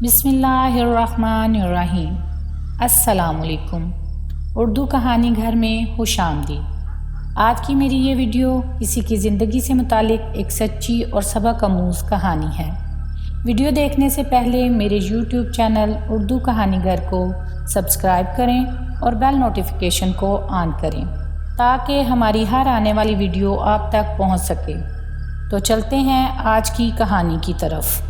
بسم اللہ الرحمن الرحیم۔ السلام علیکم۔ اردو کہانی گھر میں خوش آمدید۔ آج کی میری یہ ویڈیو کسی کی زندگی سے متعلق ایک سچی اور سبق آموز کہانی ہے۔ ویڈیو دیکھنے سے پہلے میرے یوٹیوب چینل اردو کہانی گھر کو سبسکرائب کریں اور بیل نوٹیفیکیشن کو آن کریں تاکہ ہماری ہر آنے والی ویڈیو آپ تک پہنچ سکے۔ تو چلتے ہیں آج کی کہانی کی طرف۔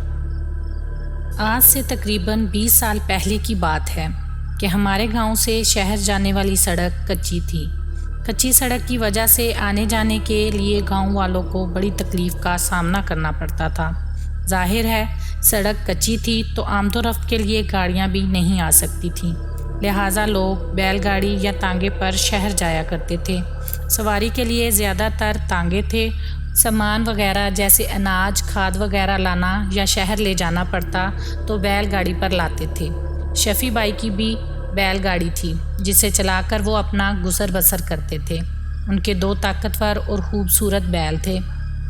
آج سے تقریباً 20 سال پہلے کی بات ہے کہ ہمارے گاؤں سے شہر جانے والی سڑک کچی تھی۔ کچی سڑک کی وجہ سے آنے جانے کے لیے گاؤں والوں کو بڑی تکلیف کا سامنا کرنا پڑتا تھا۔ ظاہر ہے سڑک کچی تھی تو آمد و رفت کے لیے گاڑیاں بھی نہیں آ سکتی تھیں، لہٰذا لوگ بیل گاڑی یا تانگے پر شہر جایا کرتے تھے۔ سواری کے لیے زیادہ تر تانگے تھے۔ سامان وغیرہ جیسے اناج، کھاد وغیرہ لانا یا شہر لے جانا پڑتا تو بیل گاڑی پر لاتے تھے۔ شفیع بھائی کی بھی بیل گاڑی تھی جسے چلا کر وہ اپنا گزر بسر کرتے تھے۔ ان کے 2 طاقتور اور خوبصورت بیل تھے۔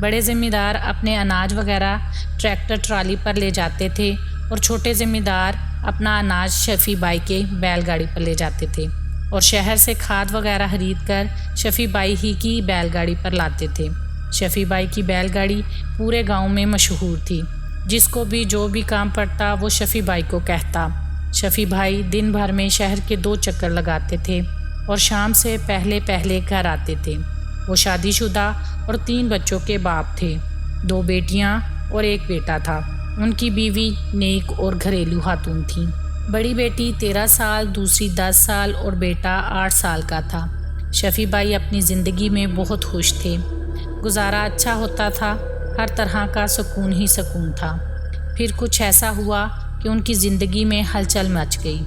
بڑے ذمہ دار اپنے اناج وغیرہ ٹریکٹر ٹرالی پر لے جاتے تھے اور چھوٹے ذمہ دار اپنا اناج شفیع بھائی کے بیل گاڑی پر لے جاتے تھے اور شہر سے کھاد وغیرہ خرید کر شفیع بھائی ہی کی بیل گاڑی پر لاتے تھے۔ شفیع بھائی کی بیل گاڑی پورے گاؤں میں مشہور تھی۔ جس کو بھی جو بھی کام پڑتا وہ شفیع بھائی کو کہتا۔ شفیع بھائی دن بھر میں شہر کے 2 چکر لگاتے تھے اور شام سے پہلے گھر آتے تھے۔ وہ شادی شدہ اور 3 بچوں کے باپ تھے، 2 بیٹیاں اور 1 بیٹا تھا۔ ان کی بیوی نیک اور گھریلو خاتون تھیں۔ بڑی بیٹی 13 سال، دوسری 10 سال اور بیٹا 8 سال کا تھا۔ شفیع بھائی اپنی زندگی میں بہت خوش تھے۔ گزارا اچھا ہوتا تھا، ہر طرح کا سکون ہی سکون تھا۔ پھر کچھ ایسا ہوا کہ ان کی زندگی میں ہلچل مچ گئی۔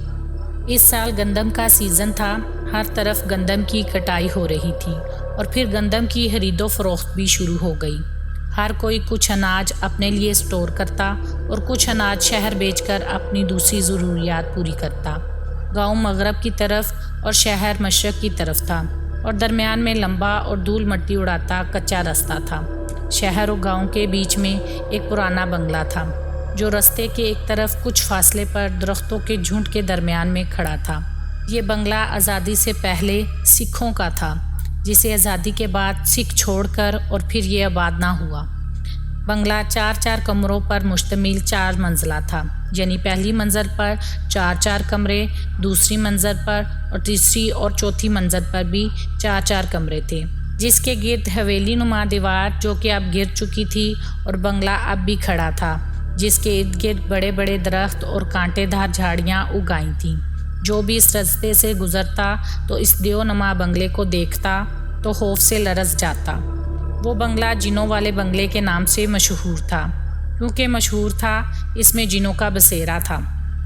اس سال گندم کا سیزن تھا، ہر طرف گندم کی کٹائی ہو رہی تھی اور پھر گندم کی خرید و فروخت بھی شروع ہو گئی۔ ہر کوئی کچھ اناج اپنے لیے سٹور کرتا اور کچھ اناج شہر بیچ کر اپنی دوسری ضروریات پوری کرتا۔ گاؤں مغرب کی طرف اور شہر مشرق کی طرف تھا اور درمیان میں لمبا اور دھول مٹی اڑاتا کچا رستہ تھا۔ شہر اور گاؤں کے بیچ میں ایک پرانا بنگلہ تھا جو رستے کے ایک طرف کچھ فاصلے پر درختوں کے جھنڈ کے درمیان میں کھڑا تھا۔ یہ بنگلہ آزادی سے پہلے سکھوں کا تھا، جسے آزادی کے بعد سکھ چھوڑ کر اور پھر یہ آباد نہ ہوا۔ بنگلہ 4 کمروں پر مشتمل 4 منزلہ تھا، یعنی پہلی منزل پر 4 کمرے، دوسری منزل پر اور تیسری اور چوتھی منزل پر بھی 4 کمرے تھے، جس کے گرد حویلی نما دیوار جو کہ اب گر چکی تھی اور بنگلہ اب بھی کھڑا تھا، جس کے ارد گرد بڑے بڑے درخت اور کانٹے دار جھاڑیاں اگائی تھیں۔ جو بھی اس رستے سے گزرتا تو اس دیو نما بنگلے کو دیکھتا تو خوف سے لرز جاتا۔ وہ بنگلہ جنوں والے بنگلے کے نام سے مشہور تھا، کیونکہ مشہور تھا اس میں جنوں کا بسیرا تھا۔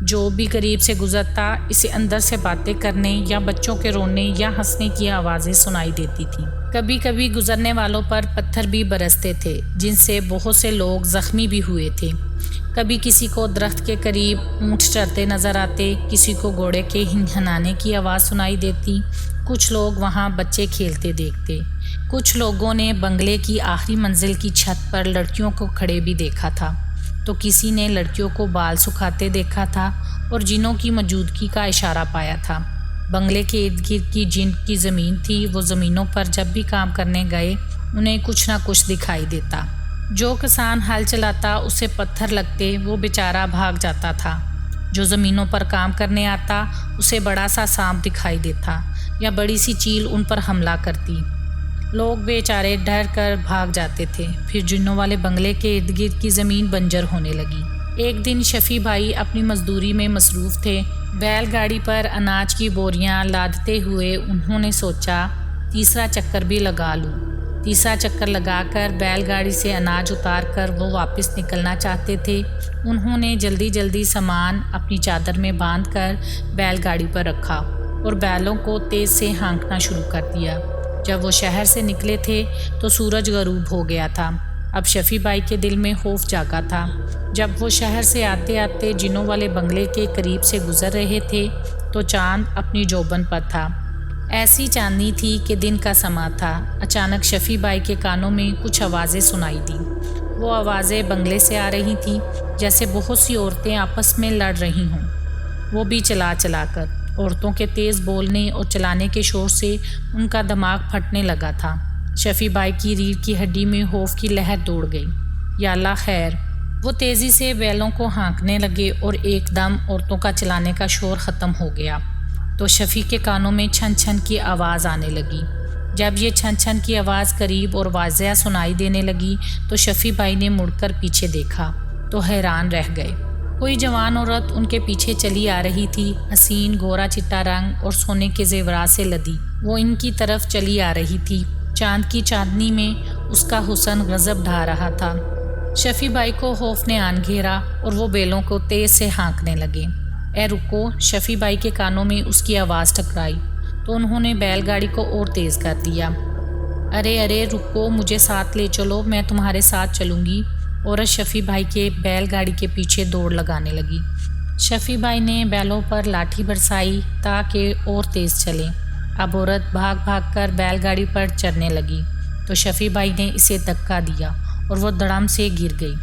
جو بھی قریب سے گزرتا اسے اندر سے باتیں کرنے یا بچوں کے رونے یا ہنسنے کی آوازیں سنائی دیتی تھیں۔ کبھی کبھی گزرنے والوں پر پتھر بھی برستے تھے جن سے بہت سے لوگ زخمی بھی ہوئے تھے۔ کبھی کسی کو درخت کے قریب اونٹ چرتے نظر آتے، کسی کو گھوڑے کے ہنہنانے کی آواز سنائی دیتی، کچھ لوگ وہاں بچے کھیلتے دیکھتے۔ کچھ لوگوں نے بنگلے کی آخری منزل کی چھت پر لڑکیوں کو کھڑے بھی دیکھا تھا، تو کسی نے لڑکیوں کو بال سکھاتے دیکھا تھا اور جنوں کی موجودگی کا اشارہ پایا تھا۔ بنگلے کے ارد گرد کی جن کی زمین تھی، وہ زمینوں پر جب بھی کام کرنے گئے انہیں کچھ نہ کچھ دکھائی دیتا۔ جو کسان ہل چلاتا اسے پتھر لگتے، وہ بیچارہ بھاگ جاتا تھا۔ جو زمینوں پر کام کرنے آتا اسے بڑا سا سانپ دکھائی دیتا یا بڑی سی چیل ان پر حملہ کرتی۔ لوگ بیچارے ڈر کر بھاگ جاتے تھے۔ پھر جنوں والے بنگلے کے ارد گرد کی زمین بنجر ہونے لگی۔ ایک دن شفیع بھائی اپنی مزدوری میں مصروف تھے۔ بیل گاڑی پر اناج کی بوریاں لادتے ہوئے انہوں نے سوچا تیسرا چکر بھی لگا لوں۔ تیسرا چکر لگا کر بیل گاڑی سے اناج اتار کر وہ واپس نکلنا چاہتے تھے۔ انہوں نے جلدی سامان اپنی چادر میں باندھ کر بیل گاڑی پر رکھا اور بیلوں کو تیز سے ہانکنا شروع کر دیا۔ جب وہ شہر سے نکلے تھے تو سورج غروب ہو گیا تھا۔ اب شفیع بھائی کے دل میں خوف جاگا تھا۔ جب وہ شہر سے آتے آتے جنوں والے بنگلے کے قریب سے گزر رہے تھے تو چاند اپنی جوبن پر تھا۔ ایسی چاندنی تھی کہ دن کا سماں تھا۔ اچانک شفیع بھائی کے کانوں میں کچھ آوازیں سنائی دیں۔ وہ آوازیں بنگلے سے آ رہی تھیں۔ جیسے بہت سی عورتیں آپس میں لڑ رہی ہوں، وہ بھی چلا چلا کر۔ عورتوں کے تیز بولنے اور چلانے کے شور سے ان کا دماغ پھٹنے لگا تھا۔ شفیع بھائی کی ریڑھ کی ہڈی میں خوف کی لہر دوڑ گئی۔ یا اللہ خیر! وہ تیزی سے بیلوں کو ہانکنے لگے اور ایک دم عورتوں کا چلانے کا شور ختم ہو گیا تو شفیع کے کانوں میں چھن چھن کی آواز آنے لگی۔ جب یہ چھن چھن کی آواز قریب اور واضح سنائی دینے لگی تو شفیع بھائی نے مڑ کر پیچھے دیکھا تو حیران رہ گئے۔ کوئی جوان عورت ان کے پیچھے چلی آ رہی تھی، حسین گورا چٹا رنگ اور سونے کے زیورات سے لدی۔ وہ ان کی طرف چلی آ رہی تھی۔ چاند کی چاندنی میں اس کا حسن غضب ڈھا رہا تھا۔ شفیع بھائی کو خوف نے آن گھیرا اور وہ بیلوں کو تیز سے ہانکنے لگے۔ اے رکو! شفیع بھائی کے کانوں میں اس کی آواز ٹکرائی تو انہوں نے بیل گاڑی کو اور تیز کر دیا۔ ارے ارے رکو، مجھے ساتھ لے چلو، میں تمہارے ساتھ چلوں گی۔ عورت شفیع بھائی کے بیل گاڑی کے پیچھے دوڑ لگانے لگی۔ شفیع بھائی نے بیلوں پر لاٹھی برسائی تاکہ اور تیز چلیں۔ اب عورت بھاگ بھاگ کر بیل گاڑی پر چڑھنے لگی تو شفیع بھائی نے اسے دھکا دیا اور وہ دڑم سے گر گئی۔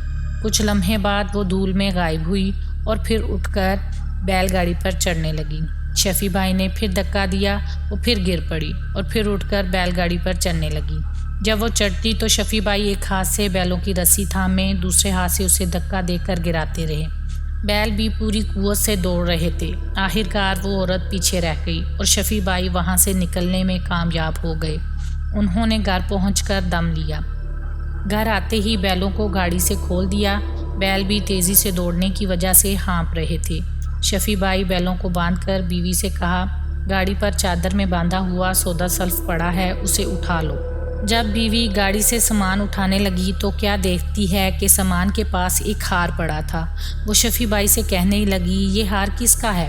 کچھ لمحے بعد وہ دھول میں غائب ہوئی اور پھر اٹھ کر بیل گاڑی پر چڑھنے لگی۔ شفیع بھائی نے پھر دھکا دیا، وہ پھر گر پڑی اور پھر اٹھ کر بیل گاڑی پر چڑھنے لگی۔ جب وہ چڑھتی تو شفیع بھائی ایک ہاتھ سے بیلوں کی رسی تھامے دوسرے ہاتھ سے اسے دھکا دے کر گراتے رہے۔ بیل بھی پوری قوت سے دوڑ رہے تھے۔ آخرکار وہ عورت پیچھے رہ گئی اور شفیع بھائی وہاں سے نکلنے میں کامیاب ہو گئے۔ انہوں نے گھر پہنچ کر دم لیا۔ گھر آتے ہی بیلوں کو گاڑی سے کھول دیا۔ بیل بھی تیزی سے دوڑنے کی وجہ سے ہانپ رہے تھے۔ شفیع بھائی بیلوں کو باندھ کر بیوی سے کہا، گاڑی پر چادر میں باندھا ہوا سودا سلف پڑا ہے، اسے اٹھا لو۔ جب بیوی گاڑی سے سامان اٹھانے لگی تو کیا دیکھتی ہے کہ سامان کے پاس ایک ہار پڑا تھا۔ وہ شفیع بھائی سے کہنے لگی، یہ ہار کس کا ہے؟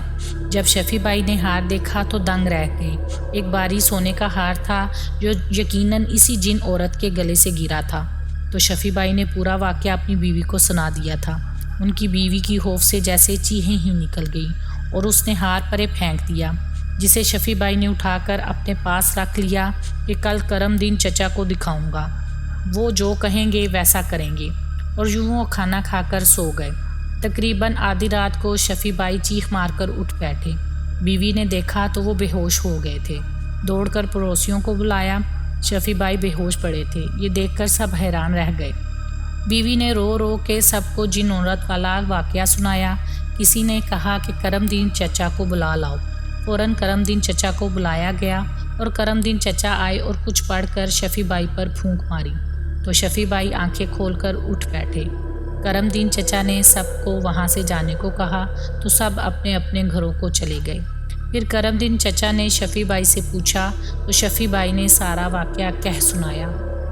جب شفیع بھائی نے ہار دیکھا تو دنگ رہ گئے۔ ایک بھاری سونے کا ہار تھا جو یقیناً اسی جن عورت کے گلے سے گرا تھا۔ تو شفیع بھائی نے پورا واقعہ اپنی بیوی کو سنا دیا تھا۔ ان کی بیوی کی خوف سے جیسے چیخیں ہی نکل گئیں اور اس نے ہار پرے پھینک دیا، جسے شفیع بھائی نے اٹھا کر اپنے پاس رکھ لیا کہ کل کرم دین چچا کو دکھاؤں گا، وہ جو کہیں گے ویسا کریں گے۔ اور یوں وہ کھانا کھا کر سو گئے۔ تقریباً آدھی رات کو شفیع بھائی چیخ مار کر اٹھ بیٹھے۔ بیوی نے دیکھا تو وہ بے ہوش ہو گئے تھے۔ دوڑ کر پڑوسیوں کو بلایا۔ شفیع بھائی بے ہوش پڑے تھے۔ یہ دیکھ کر سب حیران رہ گئے۔ بیوی نے رو رو کے سب کو جن عورت والا واقعہ سنایا۔ کسی نے کہا کہ کرم دین چچا کو بلا لاؤ۔ فوراً کرم دین چچا کو بلایا گیا اور کرم دین چچا آئے اور کچھ پڑھ کر شفیع بھائی پر پھونک ماری تو شفیع بھائی آنکھیں کھول کر اٹھ بیٹھے۔ کرم دین چچا نے سب کو وہاں سے جانے کو کہا تو سب اپنے اپنے گھروں کو چلے گئے۔ پھر کرم دین چچا نے شفیع بھائی سے پوچھا تو شفیع بھائی نے سارا واقعہ کہہ سنایا۔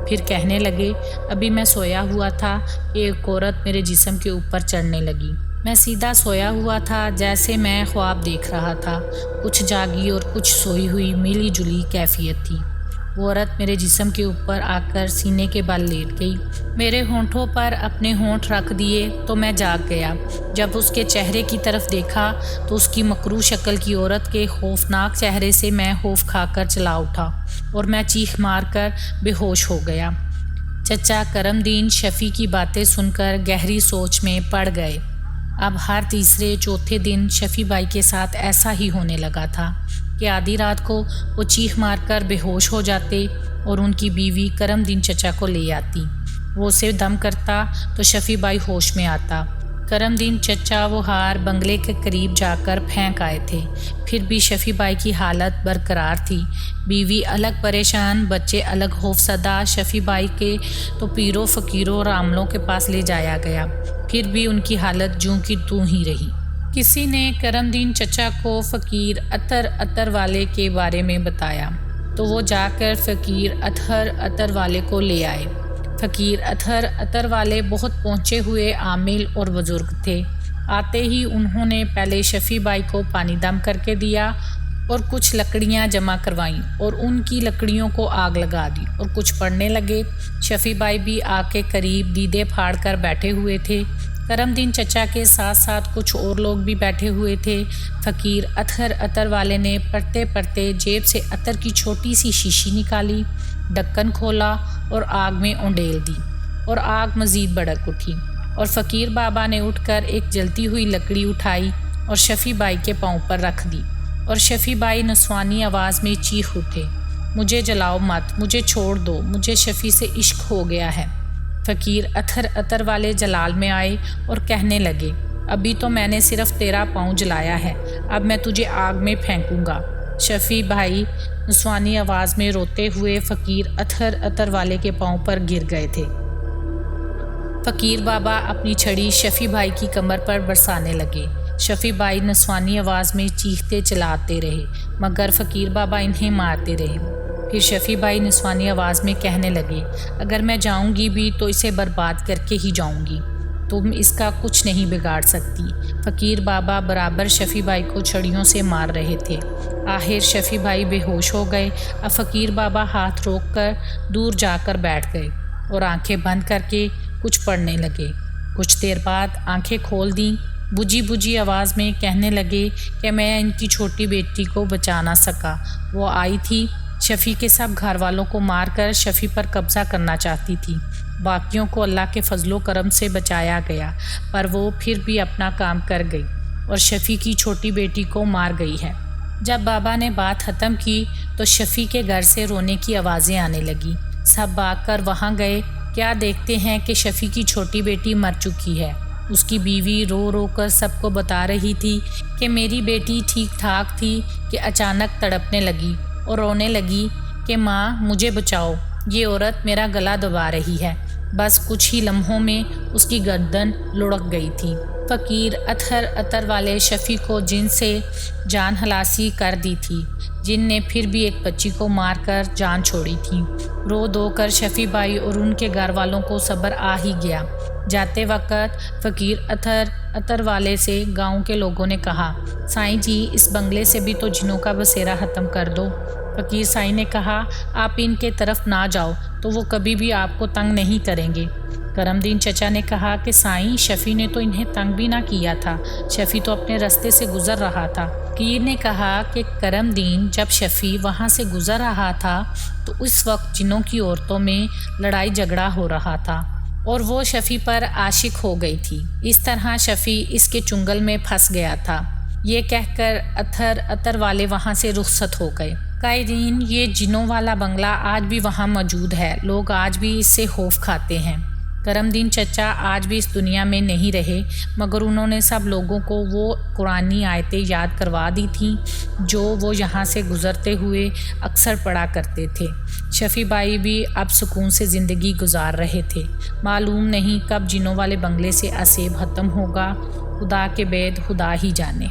پھر کہنے لگے، ابھی میں سویا ہوا تھا کہ ایک عورت میرے جسم کے اوپر چڑھنے لگی۔ میں سیدھا سویا ہوا تھا جیسے میں خواب دیکھ رہا تھا۔ کچھ جاگی اور کچھ سوئی ہوئی ملی جلی کیفیت تھی۔ وہ عورت میرے جسم کے اوپر آ کر سینے کے بل لیٹ گئی، میرے ہونٹوں پر اپنے ہونٹ رکھ دیے تو میں جاگ گیا۔ جب اس کے چہرے کی طرف دیکھا تو اس کی مکروہ شکل کی عورت کے خوفناک چہرے سے میں خوف کھا کر چلا اٹھا اور میں چیخ مار کر بے ہوش ہو گیا۔ چچا کرم دین شفیع کی باتیں سن کر گہری سوچ میں پڑ گئے۔ اب ہر تیسرے چوتھے دن شفیع بھائی کے ساتھ ایسا ہی ہونے لگا تھا کہ آدھی رات کو وہ چیخ مار کر بے ہوش ہو جاتے اور ان کی بیوی کرم دین چچا کو لے آتی۔ وہ اسے دم کرتا تو شفیع بھائی ہوش میں آتا۔ کرم دین چچا وہ ہار بنگلے کے قریب جا کر پھینک آئے تھے۔ پھر بھی شفیع بھائی کی حالت برقرار تھی۔ بیوی الگ پریشان، بچے الگ خوفزدہ۔ شفیع بھائی کے تو پیروں فقیروں اور عاملوں کے پاس لے جایا گیا، پھر بھی ان کی حالت جوں کی توں ہی رہی۔ کسی نے کرم دین چچا کو فقیر اطہر عطر والے کے بارے میں بتایا تو وہ جا کر فقیر اطہر عطر والے کو لے آئے۔ فقیر اطہر عطر والے بہت پہنچے ہوئے عامل اور بزرگ تھے۔ آتے ہی انہوں نے پہلے شفیع بھائی کو پانی دم کر کے دیا اور کچھ لکڑیاں جمع کروائیں اور ان کی لکڑیوں کو آگ لگا دی اور کچھ پڑھنے لگے۔ شفیع بھائی بھی آگ کے قریب دیدے پھاڑ کر بیٹھے ہوئے تھے۔ کرم دین چچا کے ساتھ ساتھ کچھ اور لوگ بھی بیٹھے ہوئے تھے۔ فقیر اطہر عطر والے نے پڑھتے پڑھتے جیب سے عطر کی چھوٹی سی شیشی نکالی، ڈھکن کھولا اور آگ میں اونڈیل دی اور آگ مزید بھڑک اٹھی۔ اور فقیر بابا نے اٹھ کر ایک جلتی ہوئی لکڑی اٹھائی اور شفیع بھائی کے پاؤں پر رکھ دی، اور شفیع بھائی نسوانی آواز میں چیخ اٹھے، مجھے جلاؤ مت، مجھے چھوڑ دو، مجھے شفیع سے عشق ہو گیا ہے۔ فقیر عطر والے جلال میں آئے اور کہنے لگے، ابھی تو میں نے صرف تیرا پاؤں جلایا ہے، اب میں تجھے آگ میں پھینکوں گا۔ شفیع بھائی نسوانی آواز میں روتے ہوئے فقیر عطر والے کے پاؤں پر گر گئے تھے۔ فقیر بابا اپنی چھڑی شفیع بھائی کی کمر پر برسانے لگے۔ شفیع بھائی نسوانی آواز میں چیختے چلاتے رہے، مگر فقیر بابا انہیں مارتے رہے۔ پھر شفیع بھائی نسوانی آواز میں کہنے لگے، اگر میں جاؤں گی بھی تو اسے برباد کر کے ہی جاؤں گی، تم اس کا کچھ نہیں بگاڑ سکتی۔ فقیر بابا برابر شفیع بھائی کو چھڑیوں سے مار رہے تھے۔ آخر شفیع بھائی بے ہوش ہو گئے۔ اب فقیر بابا ہاتھ روک کر دور جا کر بیٹھ گئے اور آنکھیں بند کر کے کچھ پڑھنے لگے۔ کچھ دیر بعد آنکھیں کھول دیں، بجھی آواز میں کہنے لگے کہ میں ان کی چھوٹی بیٹی کو بچا نہ سکا۔ وہ آئی تھی، شفیع کے سب گھر والوں کو مار کر شفیع پر قبضہ کرنا چاہتی تھی۔ باقیوں کو اللہ کے فضل و کرم سے بچایا گیا، پر وہ پھر بھی اپنا کام کر گئی اور شفیع کی چھوٹی بیٹی کو مار گئی ہے۔ جب بابا نے بات ختم کی تو شفیع کے گھر سے رونے کی آوازیں آنے لگیں۔ سب بھاگ کر وہاں گئے، کیا دیکھتے ہیں کہ شفیع کی چھوٹی بیٹی مر چکی ہے۔ اس کی بیوی رو کر سب کو بتا رہی تھی کہ میری بیٹی ٹھیک ٹھاک تھی کہ اچانک تڑپنے لگی اور رونے لگی کہ ماں مجھے بچاؤ، یہ عورت میرا گلا دبا رہی ہے۔ بس کچھ ہی لمحوں میں اس کی گردن لڑک گئی تھی۔ فقیر عطر والے شفیع کو جن سے جان خلاصی کر دی تھی، جن نے پھر بھی ایک بچی کو مار کر جان چھوڑی تھی۔ رو دو کر شفیع بھائی اور ان کے گھر والوں کو صبر آ ہی گیا۔ جاتے وقت فقیر عطر والے سے گاؤں کے لوگوں نے کہا، سائیں جی اس بنگلے سے بھی تو جنوں کا بسیرا ختم کر دو۔ فقیر سائیں نے کہا، آپ ان کے طرف نہ جاؤ تو وہ کبھی بھی آپ کو تنگ نہیں کریں گے۔ کرم دین چچا نے کہا کہ سائیں شفیع نے تو انہیں تنگ بھی نہ کیا تھا، شفیع تو اپنے راستے سے گزر رہا تھا۔ فقیر نے کہا کہ کرم دین جب شفیع وہاں سے گزر رہا تھا تو اس وقت جنوں کی عورتوں میں لڑائی جھگڑا ہو رہا تھا اور وہ شفیع پر عاشق ہو گئی تھی، اس طرح شفیع اس کے چنگل میں پھنس گیا تھا۔ یہ کہہ کر عطر والے وہاں سے رخصت ہو گئے۔ قائدین، یہ جنوں والا بنگلہ آج بھی وہاں موجود ہے، لوگ آج بھی اس سے خوف کھاتے ہیں۔ کرم دین چچا آج بھی اس دنیا میں نہیں رہے، مگر انہوں نے سب لوگوں کو وہ قرآنی آیتیں یاد کروا دی تھیں جو وہ یہاں سے گزرتے ہوئے اکثر پڑھا کرتے تھے۔ شفیع بھائی بھی اب سکون سے زندگی گزار رہے تھے۔ معلوم نہیں کب جنوں والے بنگلے سے عذاب ختم ہوگا، خدا کے بعد خدا ہی جانے۔